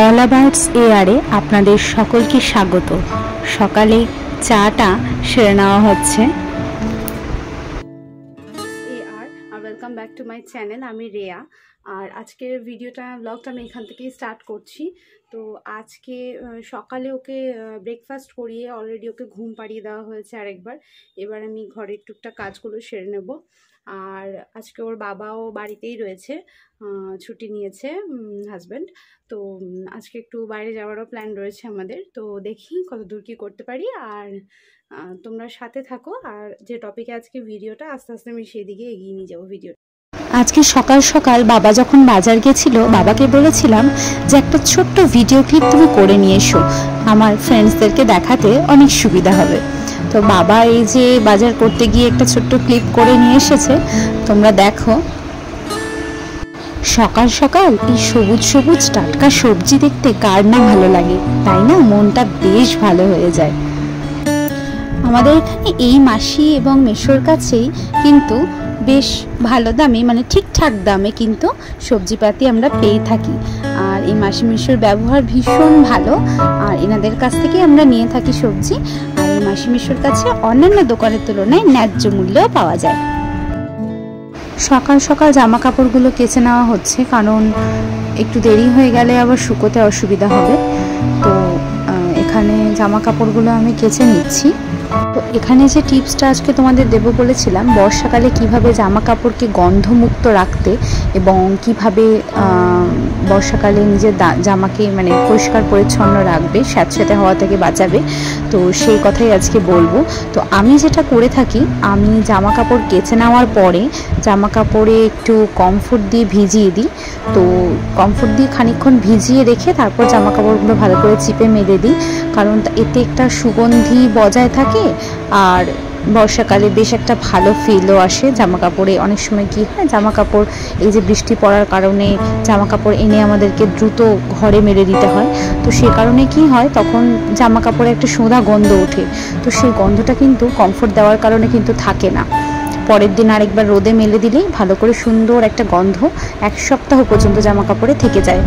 All abouts এয়ারে আপনাদের সকলকে স্বাগত। সকালে চাটা সেরে নেওয়া হচ্ছে। Welcome back to my channel. আমি রেয়া। আর আজকের ব্লগটা আমি এখান থেকেই স্টার্ট করছি। তো আজকে সকালে ওকে ব্রেকফাস্ট করিয়ে অলরেডি ওকে ঘুম পাড়িয়ে দেওয়া হয়েছে আরেকবার। এবার আমি ঘরের টুকটাক কাজগুলো সেরে নেব। আর আজকে ওর বাবাও বাড়িতেই রয়েছে, ছুটি নিয়েছে হাজব্যান্ড। তো আজকে একটু বাইরে যাওয়ারও প্ল্যান রয়েছে আমাদের। তো দেখি কত দূর কী করতে পারি। আর তোমরা সাথে থাকো। আর যে টপিকে আজকে ভিডিওটা, আস্তে আস্তে আমি সেই দিকে এগিয়ে নিয়ে যাবো ভিডিও। আজকে সকাল সকাল বাবা যখন বাজার গেছিল, বাবাকে বলেছিলাম যে একটা ছোট্ট ভিডিও ক্লিপ তুমি করে নিয়ে এসো, আমার ফ্রেন্ডসদেরকে দেখাতে অনেক সুবিধা হবে। তো বাবা এই যে বাজার করতে গিয়ে একটা ছোট্ট ক্লিপ করে নিয়ে এসেছে, তোমরা দেখো। সকাল সকাল এই সবুজ সবুজ টাটকা সবজি দেখতে কার না ভালো লাগে, তাই না? মনটা বেশ ভালো হয়ে যায়। আমাদের এখানে এই মাসি এবং মেশোর কাছেই কিন্তু বেশ ভালো দামে, মানে ঠিকঠাক দামে কিন্তু সবজিপাতি আমরা পেয়ে থাকি। আর এই মাসি মেশোর ব্যবহার ভীষণ ভালো। আর এনাদের কাছ থেকে আমরা নিয়ে থাকি সবজি। আর এই মাসি মেশোর কাছে অন্যান্য দোকানের তুলনায় ন্যায্য মূল্যেও পাওয়া যায়। সকাল সকাল জামা কাপড়গুলো কেচে নেওয়া হচ্ছে, কারণ একটু দেরি হয়ে গেলে আবার শুকোতে অসুবিধা হবে। তো এখানে জামা কাপড়গুলো আমি কেচে নিচ্ছি। তো এখানে যে টিপসটা আজকে তোমাদের দেবো বলেছিলাম, বর্ষাকালে কিভাবে জামা কাপড়কে গন্ধমুক্ত রাখতে এবং কিভাবে বর্ষাকালে নিজের জামাকে মানে পরিষ্কার পরিচ্ছন্ন রাখবে, স্যাঁতস্যাঁতে হওয়া থেকে বাঁচাবে, তো সেই কথাই আজকে বলবো। তো আমি যেটা করে থাকি, আমি জামা কাপড় কেচে নেওয়ার পরে জামা কাপড়ে একটু কমফোর্ট দিয়ে ভিজিয়ে দিই। তো কমফোর্ট দিয়ে খানিকক্ষণ ভিজিয়ে রেখে তারপর জামা কাপড়গুলো ভালো করে চিপে মেলে দিই, কারণ এতে একটা সুগন্ধি বজায় থাকে। আর বর্ষাকালে বেশ একটা ভালো ফিলও আসে জামা কাপড়ে। অনেক সময় কি হয়, জামা কাপড় এই যে বৃষ্টি পড়ার কারণে জামা কাপড় এনে আমাদেরকে দ্রুত ঘরে মেলে দিতে হয়। তো সে কারণে কি হয়, তখন জামা কাপড়ে একটা সোঁদা গন্ধ ওঠে। তো সেই গন্ধটা কিন্তু কমফোর্ট দেওয়ার কারণে কিন্তু থাকে না। পরের দিন আরেকবার রোদে মেলে দিলেই ভালো করে সুন্দর একটা গন্ধ 1 সপ্তাহ পর্যন্ত জামা কাপড়ে থেকে যায়।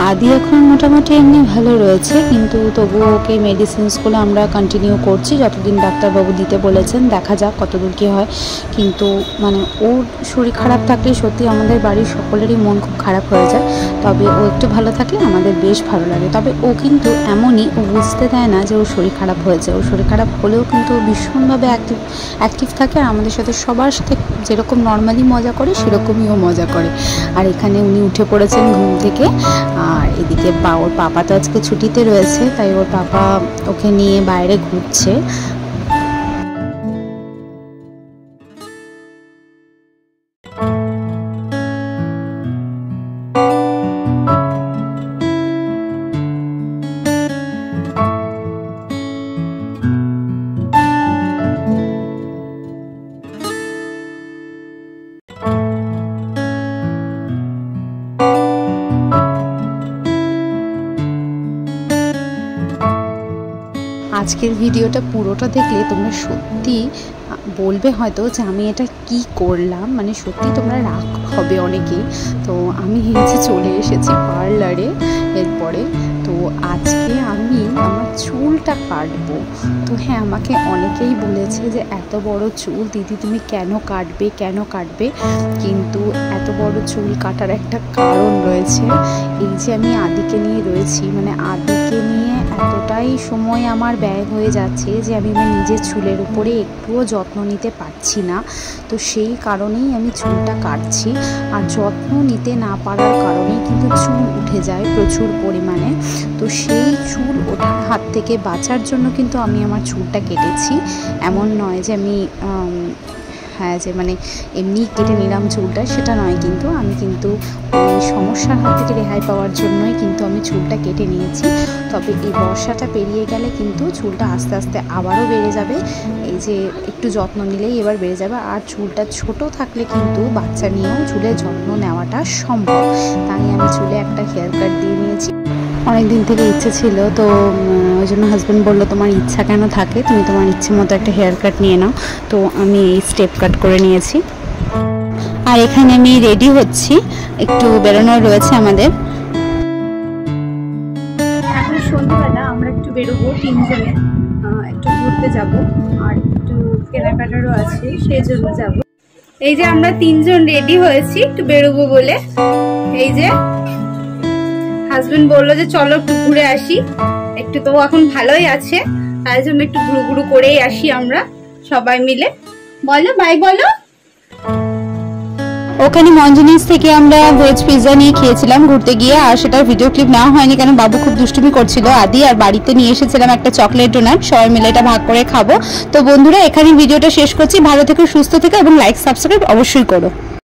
আদি এখন মোটামুটি এমনি ভালো রয়েছে, কিন্তু তবুও ওকে মেডিসিনসগুলো আমরা কন্টিনিউ করছি যতদিন ডাক্তারবাবু দিতে বলেছেন। দেখা যাক কতদূর কী হয়। কিন্তু মানে ওর শরীর খারাপ থাকলে সত্যি আমাদের বাড়ির সকলেরই মন খুব খারাপ হয়ে যায়। তবে ও একটু ভালো থাকলে আমাদের বেশ ভালো লাগে। তবে ও কিন্তু এমনই, ও বুঝতে দেয় না যে ওর শরীর খারাপ হয়েছে। ওর শরীর খারাপ হলেও কিন্তু ভীষণভাবে অ্যাক্টিভ থাকে। আর আমাদের সাথে সবার সাথে যেরকম নর্মালি মজা করে সেরকমই ও মজা করে। আর এখানে উনি উঠে পড়েছেন ঘুম থেকে। আর এদিকে ওর পাপা তো আজকে ছুটিতে রয়েছে, তাই ওর পাপা ওকে নিয়ে বাইরে ঘুরছে। আজকের ভিডিওটা পুরোটা দেখলে তোমরা সত্যি বলবে হয়তো যে আমি এটা কি করলাম, মানে সত্যি তোমরা রাগ হবে অনেকেই। তো আমি হেঁচে চলে এসেছি পার্লারে এরপরে। তো আজকে আমি আমার চুলটা কাটবো। তো হ্যাঁ, আমাকে অনেকেই বলেছে যে এত বড় চুল দিদি তুমি কেন কাটবে। কিন্তু এত বড় চুল কাটার একটা কারণ রয়েছে। এই যে আমি আদিকে নিয়ে রয়েছি, মানে আদিকে নিয়ে এতটাই সময় আমার ব্যয় হয়ে যাচ্ছে যে আমি আমার নিজের চুলের উপরে একটুও যত্ন নিতে পারছি না। তো সেই কারণেই আমি চুলটা কাটছি। আর যত্ন নিতে না পারার কারণেই কিন্তু চুল উঠে যায় প্রচুর পরিমাণে। তো সেই চুল ওঠার হাত থেকে বাঁচার জন্য কিন্তু আমি আমার চুলটা কেটেছি। এমন নয় যে আমি হ্যাঁ যে মানে এমনি কেটে নিলাম চুলটা, সেটা নয়। কিন্তু আমি কিন্তু ওই সমস্যার হাত থেকে রেহাই পাওয়ার জন্যই কিন্তু আমি চুলটা কেটে নিয়েছি। তবে এই বর্ষাটা পেরিয়ে গেলে কিন্তু চুলটা আস্তে আস্তে আবারও বেড়ে যাবে। এই যে একটু যত্ন নিলেই এবার বেড়ে যাবে। আর চুলটা ছোট থাকলে কিন্তু বাচ্চা নিয়েও চুলের যত্ন নেওয়াটা সম্ভব। তাই আমি চুলে একটা হেয়ার কাট দিয়ে নিয়েছি। অনেক দিন থেকে ইচ্ছে ছিল, তো ওই জন্য হাজব্যান্ড বললো তোমার ইচ্ছা কেন থাকে, তুমি তোমার ইচ্ছে মতো একটা হেয়ার কাট নিয়ে নাও। তো আমি এই স্টেপ কাট করে নিয়েছি। আর এখানে আমি রেডি হচ্ছি, একটু বেরোনোর রয়েছে আমাদের। এখন সন্ধ্যাবেলা আমরা একটু বেরোবো, তিনজনে একটু ঘুরতে যাব, আর একটু কেনাকাটারও আছে, সেই জন্য যাব। এই যে আমরা তিনজন রেডি হয়েছি একটু বেরোবো বলে। এই যে হাজবেন্ড বললো যে চলো একটু ঘুরে আসি, একটু তো এখন ভালোই আছে, তাই জন্য একটু ঘুরু ঘুরু করেই আসি আমরা সবাই মিলে। বলো বাই বলো। ওখানে মঞ্জুনিস থেকে আমরা ভেজ পিৎজা নিয়ে খেয়েছিলাম ঘুরতে গিয়ে, আর সেটার ভিডিও ক্লিপ নেওয়া হয়নি কারণ বাবু খুব দুষ্টুমি করছিল আদি। আর বাড়িতে নিয়ে এসেছিলাম একটা চকলেট ডোনাট, সবাই মিলে এটা ভাগ করে খাবো। তো বন্ধুরা এখানে ভিডিওটা শেষ করছি। ভালো থেকো, সুস্থ থেকো এবং লাইক সাবস্ক্রাইব অবশ্যই করো।